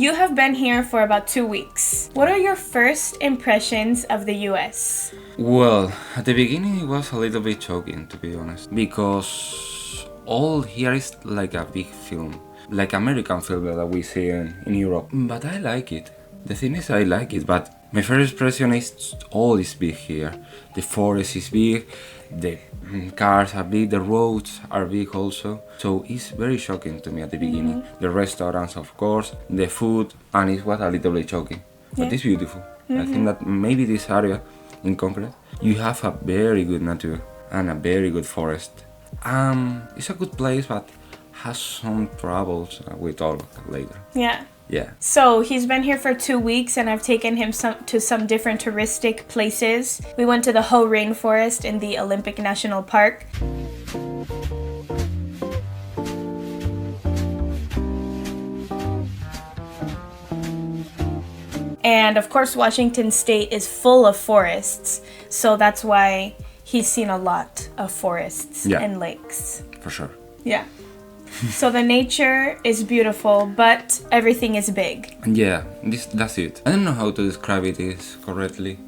you have been here for about 2 weeks. What are your first impressions of the US? Well, at the beginning it was a little bit shocking, to be honest, because all here is like a big film, like American film that we see in Europe. But I like it. The thing is, I like it, but my first impression is all is big here. The forest is big, the cars are big, the roads are big also. So it's very shocking to me at the beginning. The restaurants, of course, the food, and it was a little bit shocking. But it's beautiful. I think that maybe this area in concrete, you have a very good nature and a very good forest. It's a good place, but has some troubles we talk later. Yeah. Yeah. So he's been here for 2 weeks and I've taken him to some different touristic places. We went to the Hoh Rainforest in the Olympic National Park. And of course, Washington State is full of forests. So that's why he's seen a lot of forests and lakes. For sure. Yeah. So the nature is beautiful, but everything is big. Yeah, that's it. I don't know how to describe it correctly,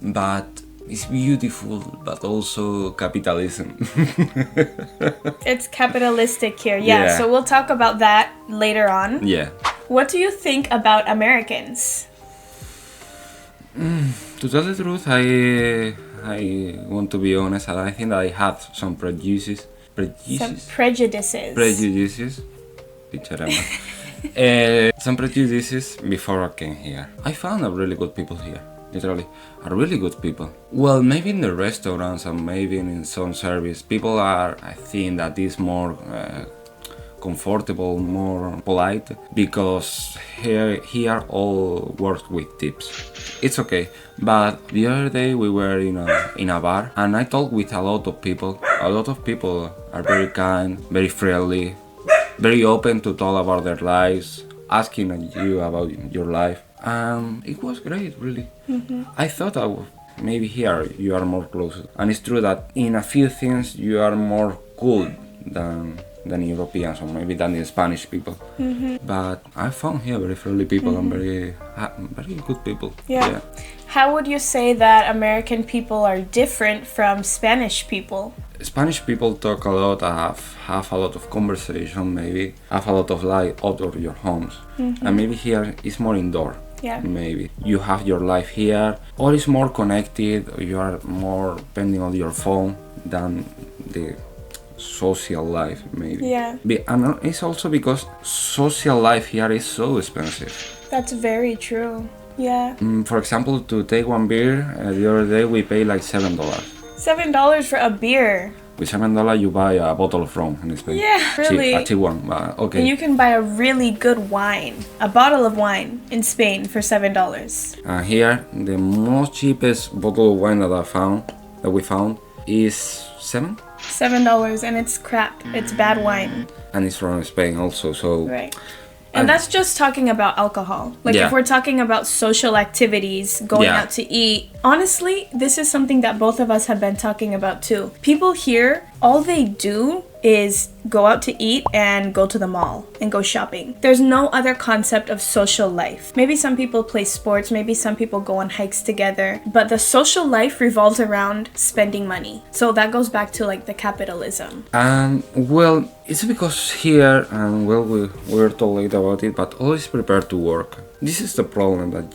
but it's beautiful, but also capitalism. It's capitalistic here, yeah. So we'll talk about that later on. Yeah. What do you think about Americans? To tell the truth, I want to be honest, and I think that I had some prejudices. Some prejudices. Some prejudices before I came here. I found a really good people here. Literally, are really good people. Well, maybe in the restaurants and maybe in some service, people are, I think that is more comfortable, more polite, because here all works with tips. It's okay, but the other day we were in a bar and I talked with a lot of people. A lot of people are very kind, very friendly, very open to talk about their lives, asking you about your life. It was great, really. I thought maybe here you are more close, and it's true that in a few things you are more cool than Europeans or maybe than the Spanish people. But I found here very friendly people and very good people. Yeah. How would you say that American people are different from Spanish people? Spanish people talk a lot, have a lot of conversation, maybe have a lot of life out of your homes, and maybe here it's more indoor. Yeah. Maybe you have your life here, or it's more connected, or you are more depending on your phone than the social life, maybe. Yeah. And it's also because social life here is so expensive. That's very true. Yeah. For example, to take one beer, the other day we paid like $7. $7 for a beer. With $7 you buy a bottle of rum in Spain. Yeah, really. A cheap one, but okay. And you can buy a really good wine, a bottle of wine in Spain for $7. Here, the most cheapest bottle of wine that we found is $7 and it's crap. It's bad wine. And it's from Spain also, so right. And that's just talking about alcohol. Like if we're talking about social activities, going out to eat. Honestly, this is something that both of us have been talking about too. People here, all they do is go out to eat and go to the mall and go shopping. There's no other concept of social life. Maybe some people play sports, maybe some people go on hikes together, but the social life revolves around spending money. So that goes back to like the capitalism. Well, it's because here, and well, we're told later about it, but always prepared to work. This is the problem that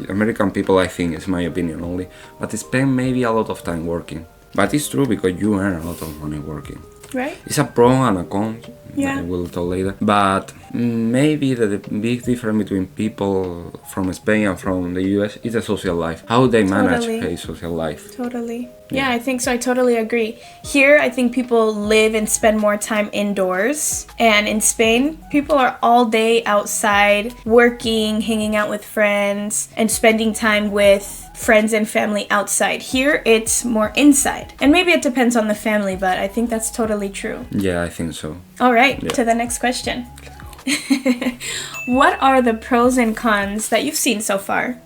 American people, I think, is my opinion only, but they spend maybe a lot of time working. But it's true because you earn a lot of money working. Right. It's a pro and a con. Yeah. We'll talk later. But maybe the big difference between people from Spain and from the US is the social life. How they manage a social life. Totally. Yeah, I think so. I totally agree. Here, I think people live and spend more time indoors. And in Spain, people are all day outside, working, hanging out with friends, and spending time with friends and family outside. Here, it's more inside. And maybe it depends on the family, but I think that's totally true. Yeah, I think so. All right, to the next question. What are the pros and cons that you've seen so far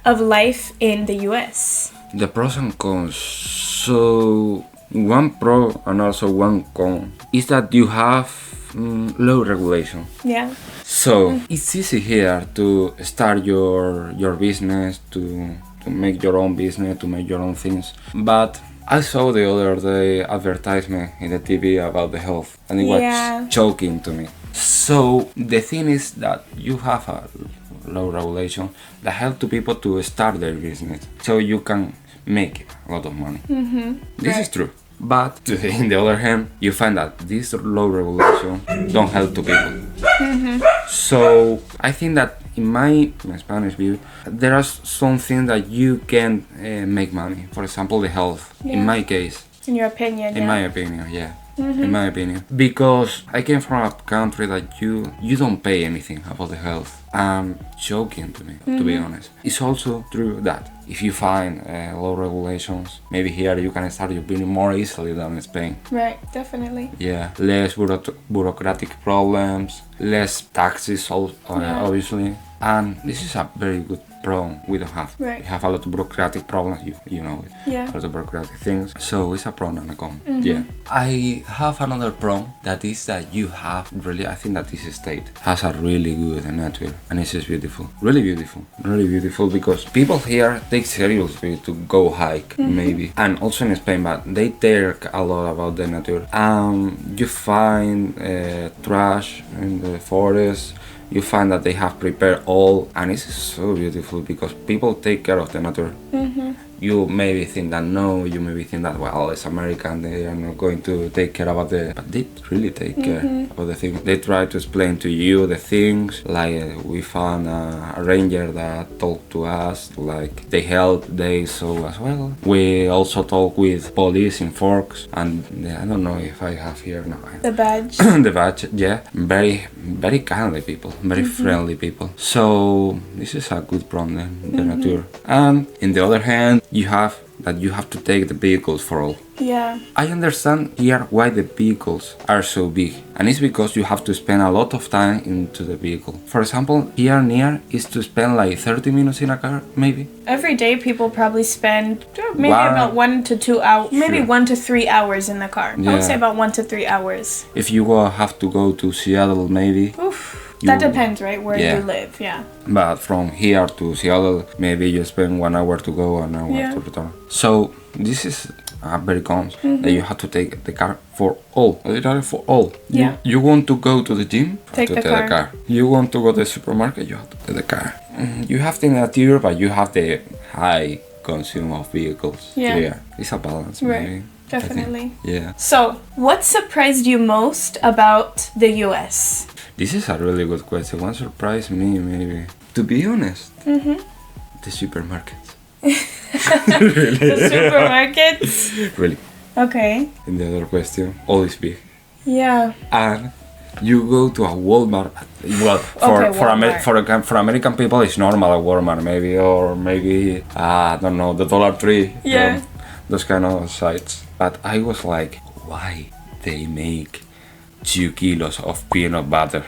of life in the US? The pros and cons. So, one pro and also one con is that you have low regulation. Yeah. So it's easy here to start your business, to make your own business, to make your own things. But I saw the other day advertisement in the TV about the health, and it was choking to me. So the thing is that you have a low regulation that help to people to start their business, so you can make a lot of money. This is true. But in the other hand, you find that this low regulation don't help to people. So I think that in my Spanish view, there are some things that you can make money. For example, the health. In my case. In your opinion. In my opinion, yeah. In my opinion, because I came from a country that you don't pay anything about the health. Joking to me, to be honest. It's also true that if you find low regulations, maybe here you can start your business more easily than in Spain. Right, definitely. Yeah, less bureaucratic problems, less taxes, obviously. And this is a very good problem we don't have. Right. We have a lot of bureaucratic problems, you know it. Yeah. A lot of bureaucratic things. So it's a pro and a con. Yeah. I have another pro that is that you have really, I think that this state has a really good nature and it's just beautiful. Really beautiful. Really beautiful because people here take seriously to go hike maybe. And also in Spain, but they take a lot about the nature. You find trash in the forest. You find that they have prepared all, and it's so beautiful because people take care of the nature. You maybe think that no, you maybe think that well, it's American, they are not going to take care about but they really take care about the things. They try to explain to you the things, like we found a ranger that talked to us, like they help, they saw as well. We also talk with police in Forks, and I don't know if I have here now. The badge. The badge, yeah. Very, very kindly people, very friendly people. So this is a good problem, the nature. And in the other hand, you have to take the vehicles for all. Yeah. I understand here why the vehicles are so big, and it's because you have to spend a lot of time into the vehicle. For example, here near is to spend like 30 minutes in a car, maybe. Every day people probably spend maybe about 1 to 2 hours, maybe 1 to 3 hours in the car. I would say about 1 to 3 hours. If you have to go to Seattle, maybe. Oof. That depends, right, where you live, But from here to Seattle, maybe you spend 1 hour to go, 1 hour to return. So this is very cons that you have to take the car for all, literally for all. Yeah. You want to go to the gym, take the car. You want to go to the supermarket, you have to take the car. You have the nature, but you have the high consume of vehicles. Yeah. It's a balance, maybe. Definitely. Yeah. So, what surprised you most about the US? This is a really good question. What surprised me, maybe? To be honest, the supermarkets. Really? The supermarkets? Really. Okay. And the other question, all is big. Yeah. And you go to a Walmart. Well, for American people, it's normal at Walmart, maybe, or maybe I don't know, the Dollar Tree. Yeah. Those kind of sites. But I was like, why they make 2 kilos of peanut butter?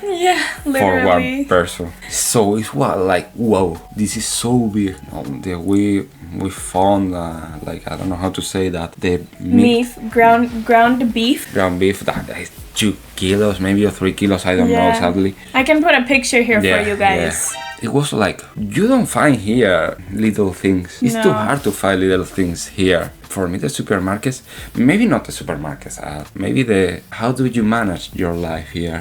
Yeah, literally. For one person. So it's like, whoa, this is so big. We found like, I don't know how to say that, the meat, ground beef. Ground beef that is 2 kilos, maybe, or 3 kilos. I don't know exactly. I can put a picture here for you guys. Yeah. It was like, you don't find here little things. It's too hard to find little things here. For me, the supermarkets, maybe not the supermarkets, maybe how do you manage your life here?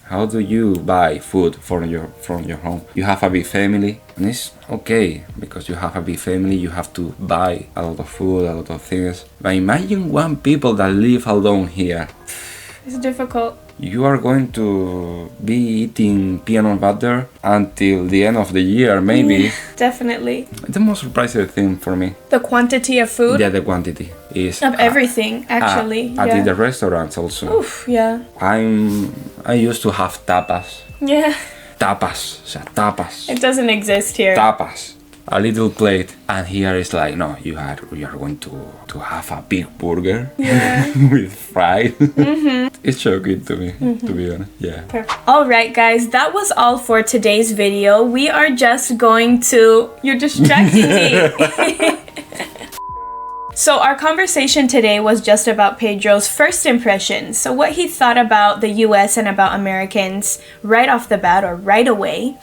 How do you buy food from your home? You have a big family, and it's okay, because you have a big family, you have to buy a lot of food, a lot of things. But imagine one people that live alone here. It's difficult. You are going to be eating peanut butter until the end of the year, maybe. Yeah, definitely. The most surprising thing for me. The quantity of food? Yeah, the quantity is... Of everything, actually. At the restaurants also. Oof, yeah. I used to have tapas. Yeah. Tapas. It doesn't exist here. Tapas. A little plate, and here is like, no, you are going to have a big burger with fries. It's shocking to me, to be honest. Yeah. Perfect. All right, guys, that was all for today's video. We are just going to... You're distracting me. So our conversation today was just about Pedro's first impressions. So what he thought about the US and about Americans right off the bat or right away.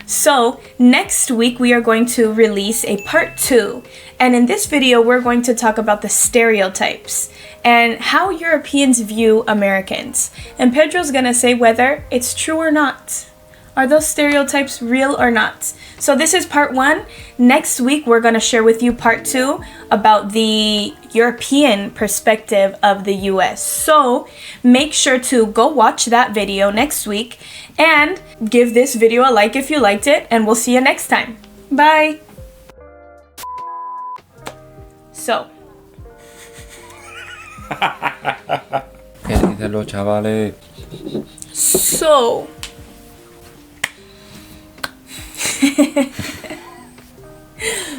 So next week we are going to release a part 2. And in this video we're going to talk about the stereotypes and how Europeans view Americans. And Pedro's gonna say whether it's true or not. Are those stereotypes real or not? So this is part 1. Next week, we're going to share with you part 2 about the European perspective of the US. So make sure to go watch that video next week and give this video a like if you liked it, and we'll see you next time. Bye. So. ¿Qué dicen los chavales? So.